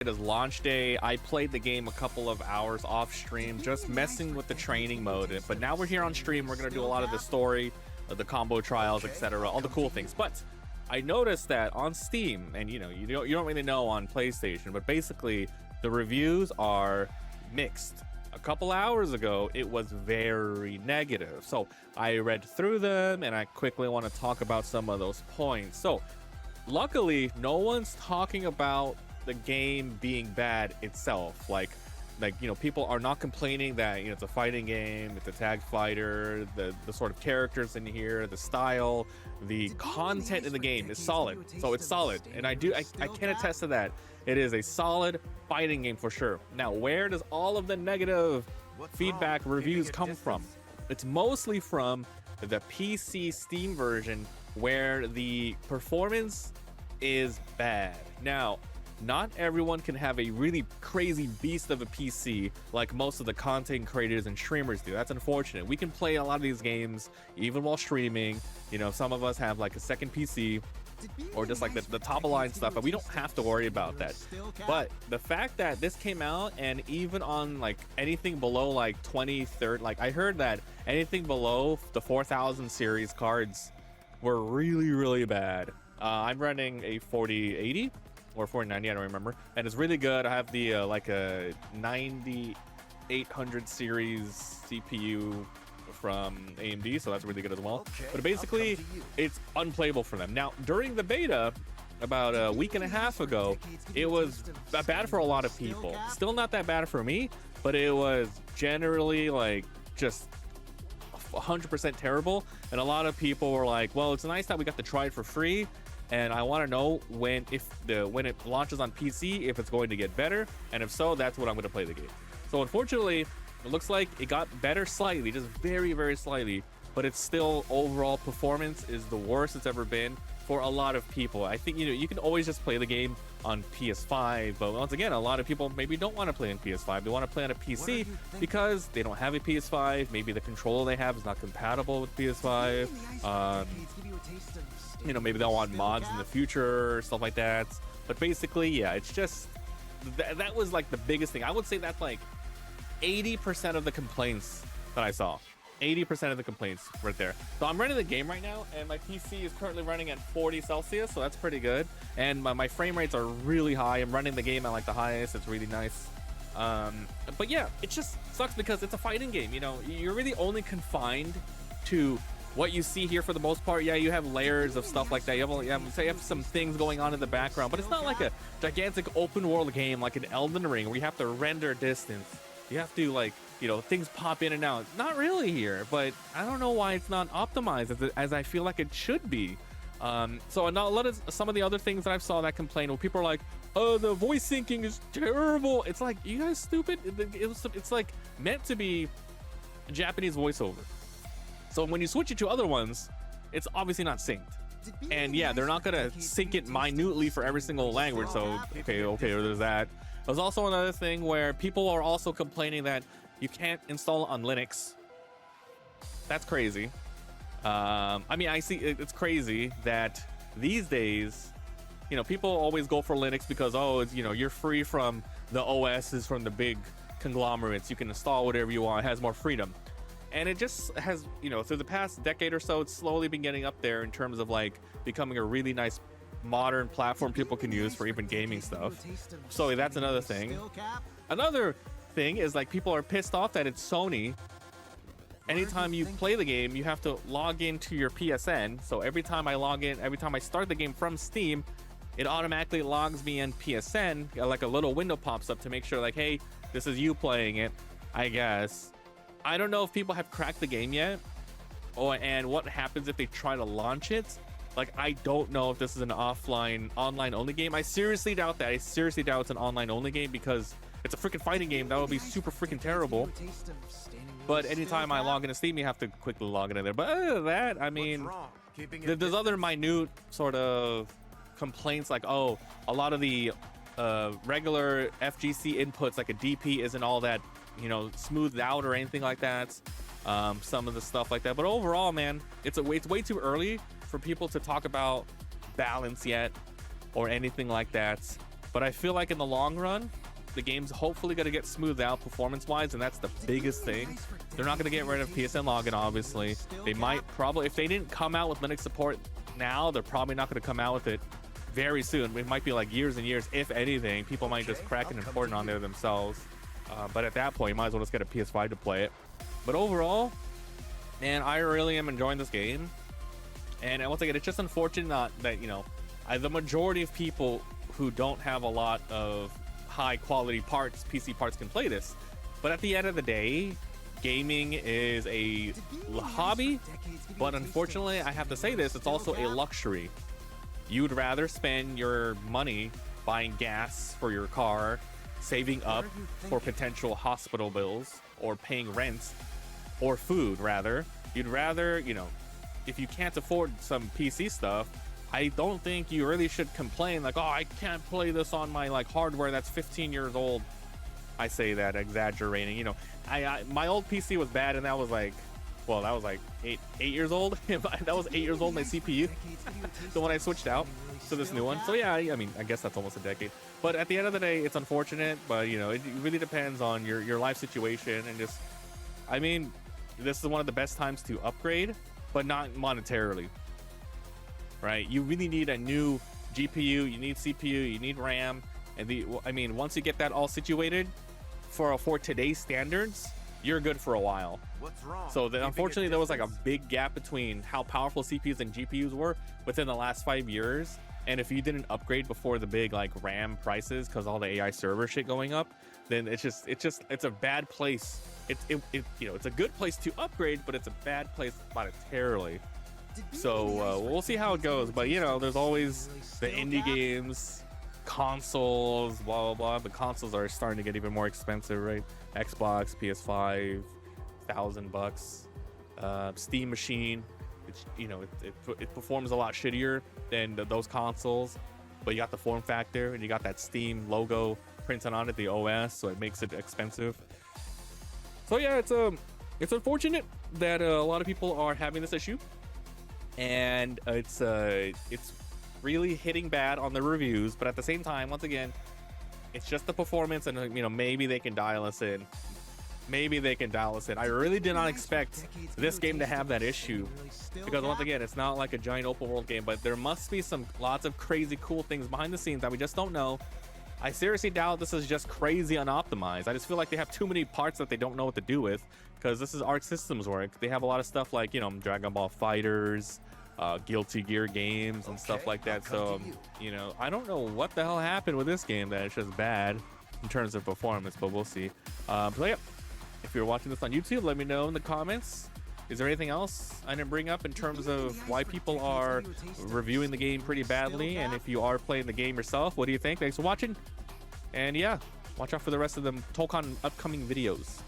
It is launch day. I played the game a couple of hours off stream, just messing with the training mode. But now we're here on stream. We're gonna do a lot of the story, the combo trials, etc., all the cool things. But I noticed that on Steam, and you don't really know on PlayStation, but basically the reviews are mixed. A couple hours ago, it was very negative. So I read through them, and I quickly want to talk about some of those points. So luckily, no one's talking about the game being bad itself. Like people are not complaining that it's a fighting game, it's a tag fighter, the sort of characters in here, the style, the content in the game is solid. So it's solid, and I can attest to that. It is a solid fighting game for sure. Now, where does all of the negative feedback reviews come from? It's mostly from the PC Steam version, where the performance is bad. Now, not everyone can have a really crazy beast of a PC like most of the content creators and streamers do. That's unfortunate. We can play a lot of these games even while streaming. Some of us have like a second PC or just like the top of line stuff, but we don't have to worry about that. But the fact that this came out, and even on like anything below like 2030, like I heard that anything below the 4000 series cards were really bad. I'm running a 4080 or 4090, I don't remember, and it's really good. I have the like a 9800 series CPU from AMD, so that's really good as well. But basically, it's unplayable for them. Now, during the beta, about a week and a half ago, it was bad for a lot of people. Still not that bad for me, but it was generally like just 100% terrible. And a lot of people were like, well, it's nice that we got to try it for free, and I want to know when it launches on PC, if it's going to get better, and if so, that's when I'm going to play the game. So unfortunately, it looks like it got better slightly, just very slightly, but it's still, overall performance is the worst it's ever been for a lot of people. I think you can always just play the game on PS5, but once again, a lot of people maybe don't want to play on PS5. They want to play on a PC because they don't have a PS5. Maybe the controller they have is not compatible with PS5. Maybe they'll want mods in the future or stuff like that. But basically, yeah, it's just that was like the biggest thing. I would say that's like 80% of the complaints that I saw. 80% of the complaints right there. So I'm running the game right now, and my PC is currently running at 40 Celsius, so that's pretty good. And my frame rates are really high. I'm running the game at like the highest. It's really nice. But yeah, it just sucks because it's a fighting game. You're really only confined to what you see here for the most part. Yeah, you have layers of stuff like that. You have some things going on in the background, but it's not like a gigantic open world game like an Elden Ring where you have to render distance. You have to things pop in and out. Not really here, but I don't know why it's not optimized as I feel like it should be. So a lot of some of the other things that I've saw that complain, where people are like, oh, the voice syncing is terrible. It's like, you guys stupid? It's like meant to be a Japanese voiceover. So when you switch it to other ones, it's obviously not synced. And yeah, they're not gonna sync it minutely for every single language. So okay, there's that. There's also another thing where people are also complaining that you can't install it on Linux. That's crazy. I see it's crazy that these days, people always go for Linux because, oh, it's, you're free from the OSs from the big conglomerates. You can install whatever you want. It has more freedom. And it just has, through the past decade or so, it's slowly been getting up there in terms of like becoming a really nice modern platform people can use for even gaming stuff. So that's another thing. Another thing is like people are pissed off that it's Sony. Anytime you play the game, you have to log into your PSN. So every time I log in, every time I start the game from Steam, it automatically logs me in PSN. Like a little window pops up to make sure like, hey, this is you playing it, I guess. I don't know if people have cracked the game yet, and what happens if they try to launch it. Like, I don't know if this is an online only game. I seriously doubt that. I seriously doubt it's an online only game because it's a freaking fighting game. That would be super freaking terrible. But anytime I log into Steam, you have to quickly log into there. But other than that, I mean, there's other minute sort of complaints like, oh, a lot of the regular FGC inputs, like a DP, isn't all that smoothed out or anything like that. Some of the stuff like that. But overall, man, it's way too early for people to talk about balance yet or anything like that. But I feel like in the long run, the game's hopefully going to get smoothed out performance-wise, and that's the biggest thing. They're not going to get rid of PSN login, obviously. They might probably, if they didn't come out with Linux support now, they're probably not going to come out with it very soon. It might be like years and years, if anything. People might just crack an import on there themselves. But at that point, you might as well just get a PS5 to play it. But overall, man, I really am enjoying this game. And once again, it's just unfortunate that, you know, the majority of people who don't have a lot of high quality parts, PC parts, can play this. But at the end of the day, gaming is a hobby, but unfortunately, I have to say this, it's also a luxury. You'd rather spend your money buying gas for your car, saving up for potential hospital bills, or paying rent, or food, rather. You'd rather, you know, if you can't afford some PC stuff, I don't think you really should complain like, oh, I can't play this on my like hardware that's 15 years old. I say that exaggerating, you know. My old PC was bad, and that was like, well, that was like eight years old. That was 8 years old, my CPU. The one I switched out to this new one. So yeah, I mean, I guess that's almost a decade. But at the end of the day, it's unfortunate, but you know, it really depends on your life situation, and just, I mean, this is one of the best times to upgrade, but not monetarily. Right? You really need a new GPU, you need CPU, you need RAM, and I mean, once you get that all situated for today's standards, you're good for a while. What's wrong? So unfortunately, there was like a big gap between how powerful CPUs and GPUs were within the last 5 years. And if you didn't upgrade before the big like RAM prices, because all the AI server shit going up, then it's a bad place. You know, it's a good place to upgrade, but it's a bad place monetarily. So we'll see how it goes. But you know, there's always the indie games, consoles, blah blah blah. The consoles are starting to get even more expensive, right? Xbox, PS5, $1,000. Steam machine, it's, you know, it performs a lot shittier than those consoles, but you got the form factor and you got that Steam logo printed on it, the OS, so it makes it expensive. So yeah, it's unfortunate that a lot of people are having this issue, and it's really hitting bad on the reviews. But at the same time, once again, it's just the performance, and you know, maybe they can dial us in. Maybe they can dial us in. I really did not expect this game to have that issue, because once again, it's not like a giant open world game, but there must be lots of crazy cool things behind the scenes that we just don't know. I seriously doubt this is just crazy unoptimized. I just feel like they have too many parts that they don't know what to do with, because this is Arc Systems work. They have a lot of stuff like, you know, Dragon Ball Fighters, Guilty Gear games and stuff like that. So you know, I don't know what the hell happened with this game that it's just bad in terms of performance, but we'll see. So yeah, if you're watching this on YouTube, let me know in the comments. Is there anything else I didn't bring up in terms of why people are reviewing the game pretty badly? And if you are playing the game yourself, what do you think? Thanks for watching. And yeah, watch out for the rest of the Tokon upcoming videos.